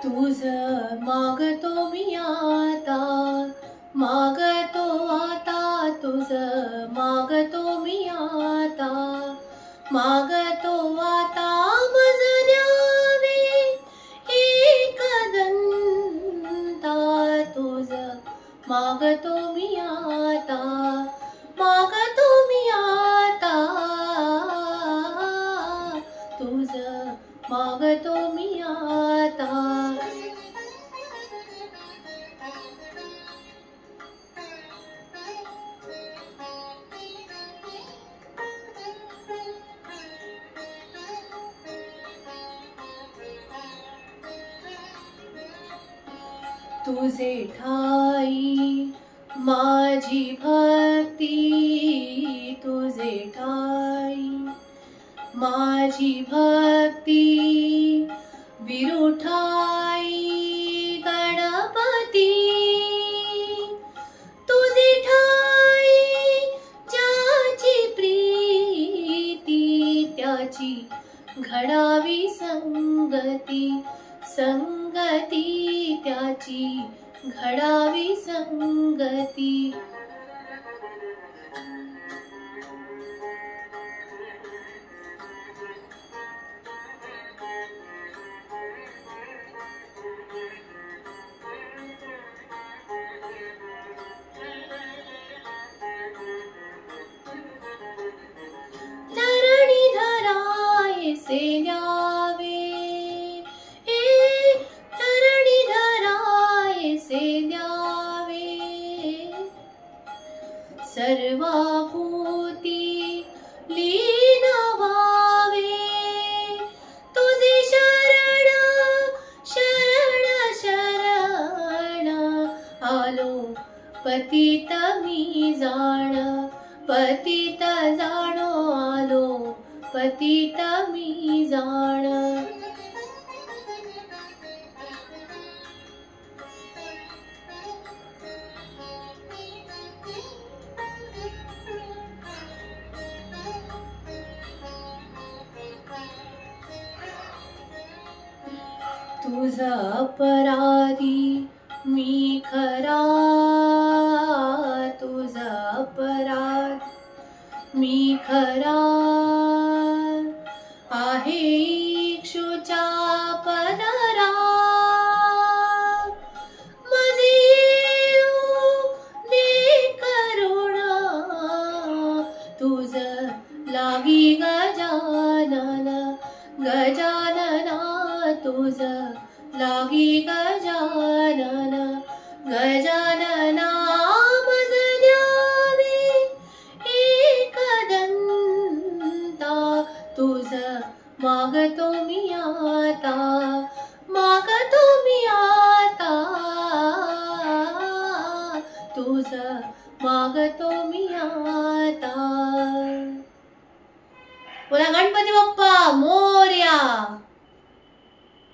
तुझ मागतो मी आता, मागतो आता, तुझ मागतो मी आता, मागतो आता मज द्यावे एकदंता, तुझ मागतो मी आता, मागतो मी आता, तुझ मागतो मी आता. तुझे ठाई माझी भक्ती, तुझे ठाई माझी भक्ती, विरुठाई गणपती, तुझे ठाई ज्याची प्रीती, त्याची घडावी संगती, संगती त्याची घडावी संगती. धरायसे द्यावे, धरणी धरायसे द्यावे, सर्वभूती लीन व्हावे, तुझे शरण शरण शरण आलो, पतित मी जाण, पतित जाणो आलो, पतित मी जाण. तुझ अपराधी मी खरा, तुझ अपराध मी खरा, आहे इक्षुच्या पदरा, मजे येऊ दे करुणा, तुझ लागी गजानन, गजानना तुझ लागी गजानन, गजानना मज द्यावे एकदंता, तुझ मागतो मी आता, मागतो मी आता, तुझ मागतो